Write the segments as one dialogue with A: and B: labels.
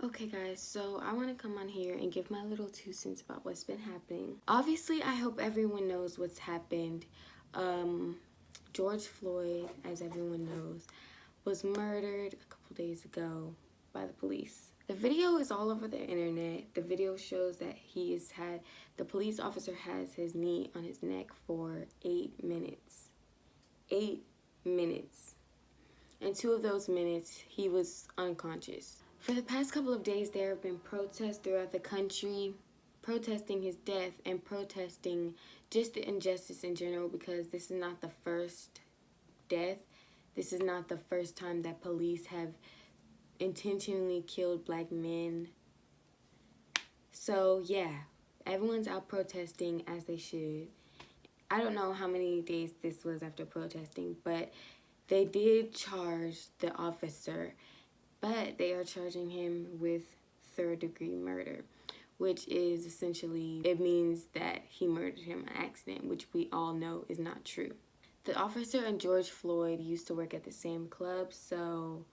A: Okay guys, so I want to come on here and give my little 2 cents about what's been happening. Obviously, I hope everyone knows what's happened. George Floyd, as everyone knows, was murdered a couple days ago by the police. The video is all over the internet. The video shows that the police officer has his knee on his neck for 8 minutes. 8 minutes. And 2 of those minutes, he was unconscious. For the past couple of days, there have been protests throughout the country, protesting his death and protesting just the injustice in general, because this is not the first death. This is not the first time that police have intentionally killed black men. So yeah, everyone's out protesting as they should. I don't know how many days this was after protesting, but they did charge the officer, but they are charging him with third-degree murder, which is essentially, it means that he murdered him by accident, which we all know is not true. The officer and George Floyd used to work at the same club, so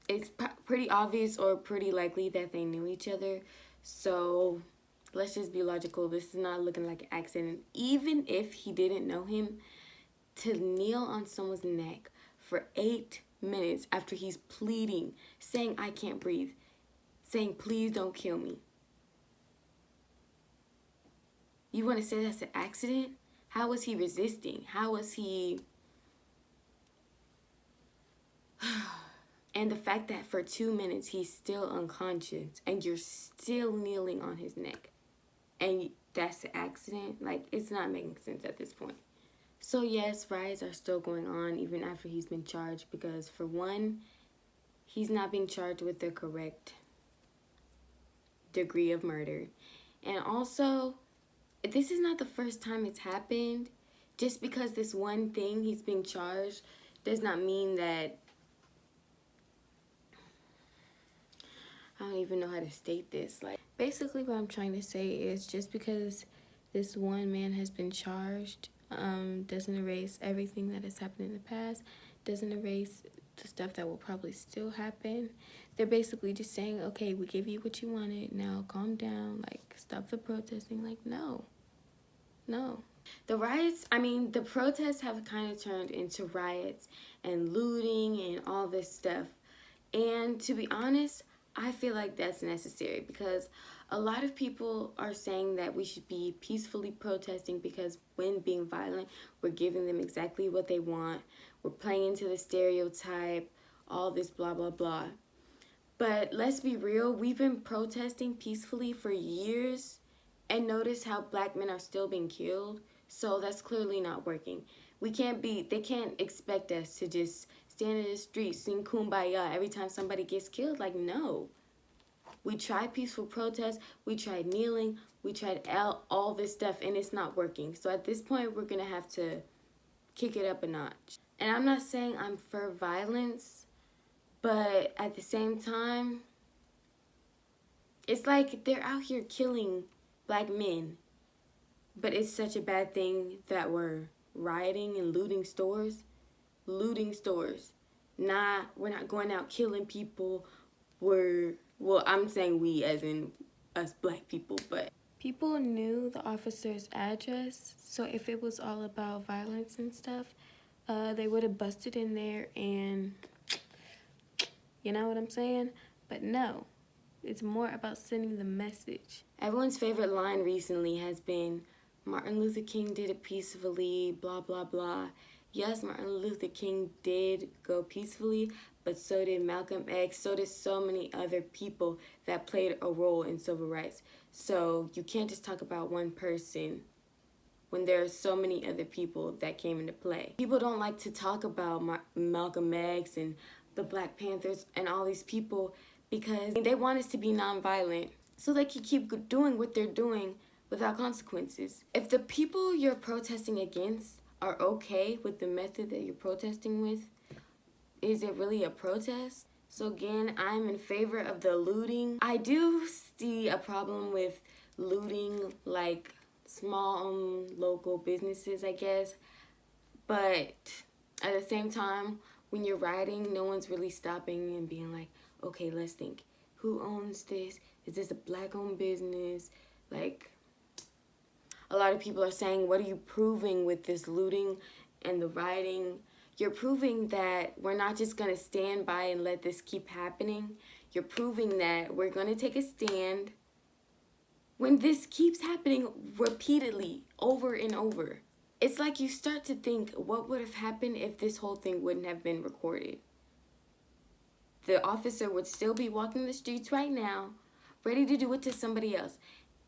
A: it's pretty obvious or pretty likely that they knew each other. So let's just be logical. This is not looking like an accident. Even if he didn't know him, to kneel on someone's neck for 8 minutes after he's pleading, saying, "I can't breathe," saying, "Please don't kill me." You want to say that's an accident? How was he resisting? How was he... And the fact that for 2 minutes he's still unconscious and you're still kneeling on his neck, and that's an accident? Like, it's not making sense at this point. So yes, riots are still going on even after he's been charged, because for one, he's not being charged with the correct degree of murder. And also, this is not the first time it's happened. Just because this one thing he's being charged does not mean that... I don't even know how to state this. Like, basically what I'm trying to say is, just because this one man has been charged doesn't erase everything that has happened in the past, doesn't erase the stuff that will probably still happen. They're basically just saying, okay, we give you what you wanted, now calm down, like, stop the protesting. Like, no. The riots, the protests have kind of turned into riots and looting and all this stuff. And to be honest, I feel like that's necessary, because a lot of people are saying that we should be peacefully protesting, because when being violent, we're giving them exactly what they want. We're playing into the stereotype, all this blah, blah, blah. But let's be real, we've been protesting peacefully for years, and notice how black men are still being killed. So that's clearly not working. They can't expect us to just stand in the street, sing kumbaya every time somebody gets killed. Like, no. We tried peaceful protest, we tried kneeling, we tried all this stuff, and it's not working. So at this point, we're gonna have to kick it up a notch. And I'm not saying I'm for violence, but at the same time, it's like they're out here killing black men, but it's such a bad thing that we're rioting and looting stores. We're not going out killing people. Well, I'm saying we as in us black people, but people knew the officer's address, so if it was all about violence and stuff, they would have busted in there and, you know what I'm saying? But no, it's more about sending the message. Everyone's favorite line recently has been, Martin Luther King did it peacefully, blah, blah, blah. Yes, Martin Luther King did go peacefully, but so did Malcolm X, so did so many other people that played a role in civil rights. So you can't just talk about one person when there are so many other people that came into play. People don't like to talk about Malcolm X and the Black Panthers and all these people, because they want us to be nonviolent so they can keep doing what they're doing without consequences. If the people you're protesting against are okay with the method that you're protesting with, is it really a protest? So again, I'm in favor of the looting. I do see a problem with looting, like small local businesses, I guess. But at the same time, when you're riding, no one's really stopping and being like, okay, let's think. Who owns this? Is this a black-owned business? Like, a lot of people are saying, what are you proving with this looting and the rioting? You're proving that we're not just going to stand by and let this keep happening. You're proving that we're going to take a stand when this keeps happening repeatedly, over and over. It's like you start to think, what would have happened if this whole thing wouldn't have been recorded? The officer would still be walking the streets right now, ready to do it to somebody else.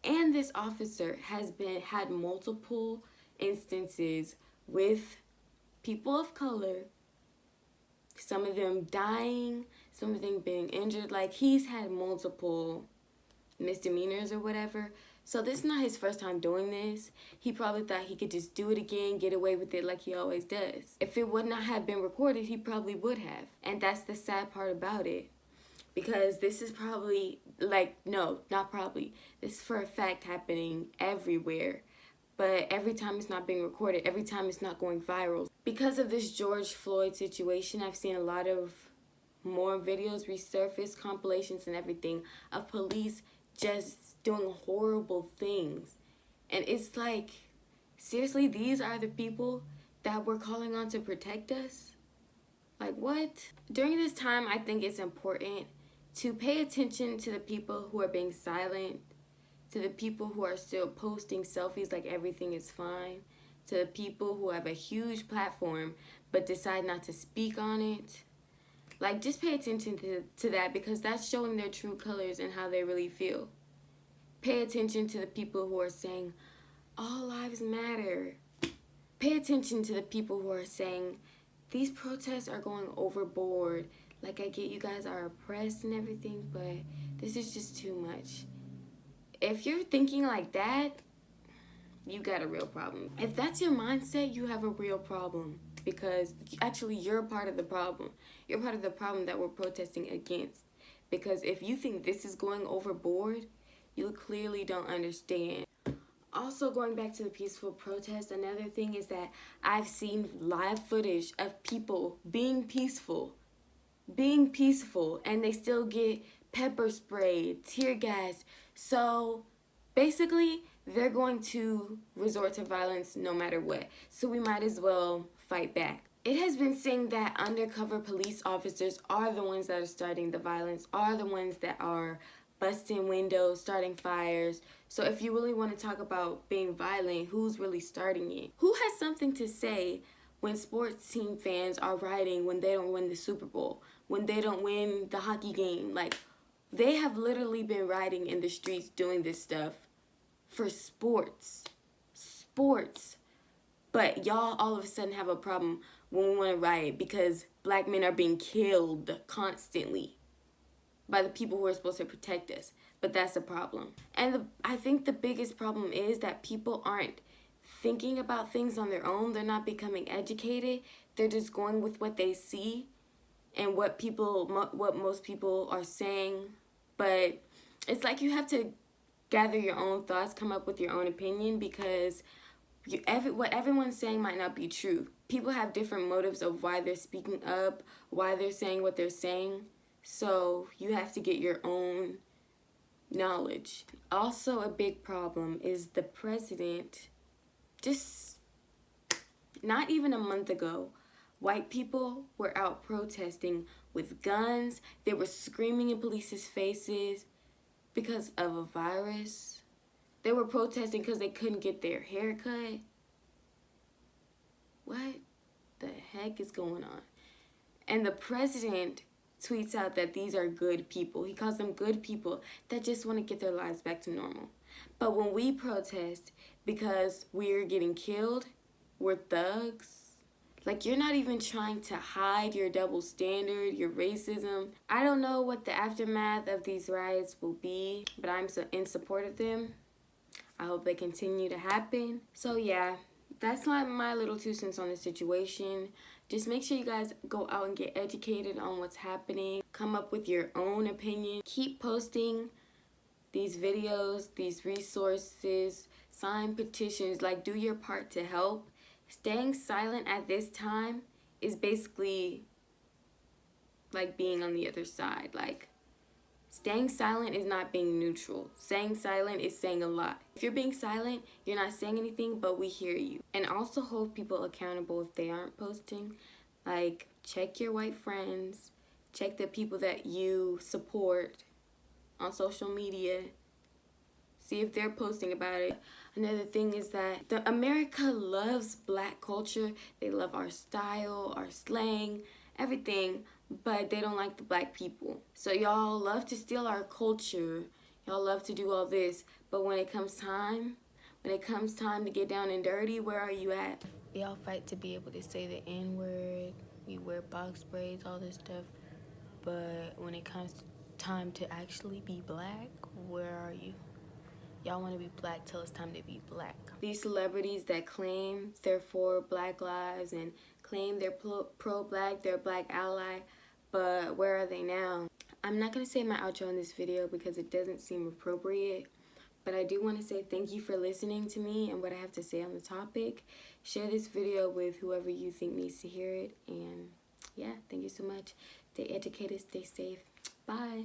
A: And this officer has had multiple instances with people of color, some of them dying, some of them being injured. Like, he's had multiple misdemeanors or whatever. So this is not his first time doing this. He probably thought he could just do it again, get away with it like he always does. If it would not have been recorded, he probably would have. And that's the sad part about it. Because this is probably, like, no, not probably. This is for a fact happening everywhere. But every time it's not being recorded, every time it's not going viral. Because of this George Floyd situation, I've seen a lot of more videos resurface, compilations and everything of police just doing horrible things. And it's like, seriously, these are the people that we're calling on to protect us? Like, what? During this time, I think it's important to pay attention to the people who are being silent, to the people who are still posting selfies like everything is fine, to the people who have a huge platform but decide not to speak on it. Like, just pay attention to that, because that's showing their true colors and how they really feel. Pay attention to the people who are saying, all lives matter. Pay attention to the people who are saying, these protests are going overboard. Like, I get you guys are oppressed and everything, but this is just too much. If you're thinking like that, you got a real problem. If that's your mindset, you have a real problem, because actually you're a part of the problem. You're part of the problem that we're protesting against. Because if you think this is going overboard, you clearly don't understand. Also, going back to the peaceful protest, another thing is that I've seen live footage of people being peaceful, and they still get pepper spray, tear gas. So basically, they're going to resort to violence no matter what. So we might as well fight back. It has been saying that undercover police officers are the ones that are starting the violence, are the ones that are busting windows, starting fires. So if you really want to talk about being violent, who's really starting it? Who has something to say when sports team fans are rioting when they don't win the Super Bowl, when they don't win the hockey game? Like, they have literally been rioting in the streets doing this stuff for sports. But y'all all of a sudden have a problem when we want to riot because black men are being killed constantly by the people who are supposed to protect us. But that's a problem. And I think the biggest problem is that people aren't thinking about things on their own. They're not becoming educated. They're just going with what they see and what most people are saying. But it's like you have to gather your own thoughts, come up with your own opinion, because what everyone's saying might not be true. People have different motives of why they're speaking up, why they're saying what they're saying. So you have to get your own knowledge. Also, a big problem is the president. Just not even a month ago, white people were out protesting with guns. They were screaming in police's faces because of a virus. They were protesting because they couldn't get their hair cut. What the heck is going on? And the president tweets out that these are good people. He calls them good people that just want to get their lives back to normal. But when we protest because we're getting killed, we're thugs. Like, you're not even trying to hide your double standard, your racism. I don't know what the aftermath of these riots will be, but I'm in support of them. I hope they continue to happen. So yeah, that's my little 2 cents on the situation. Just make sure you guys go out and get educated on what's happening. Come up with your own opinion. Keep posting these videos, these resources, sign petitions. Like, do your part to help. Staying silent at this time is basically like being on the other side. Like, staying silent is not being neutral. Saying silent is saying a lot. If you're being silent, you're not saying anything, but we hear you. And also hold people accountable if they aren't posting. Like, check your white friends. Check the people that you support on social media. See if they're posting about it. Another thing is that America loves black culture. They love our style, our slang, everything, but they don't like the black people. So y'all love to steal our culture. Y'all love to do all this, but when it comes time to get down and dirty, where are you at? We all fight to be able to say the N-word. We wear box braids, all this stuff. But when it comes time to actually be black, where are you? Y'all want to be black till it's time to be black. These celebrities that claim they're for Black lives and claim they're pro-black, they're a black ally, but where are they now? I'm not going to say my outro in this video because it doesn't seem appropriate, but I do want to say thank you for listening to me and what I have to say on the topic. Share this video with whoever you think needs to hear it, and yeah, thank you so much. Stay educated, stay safe. Bye.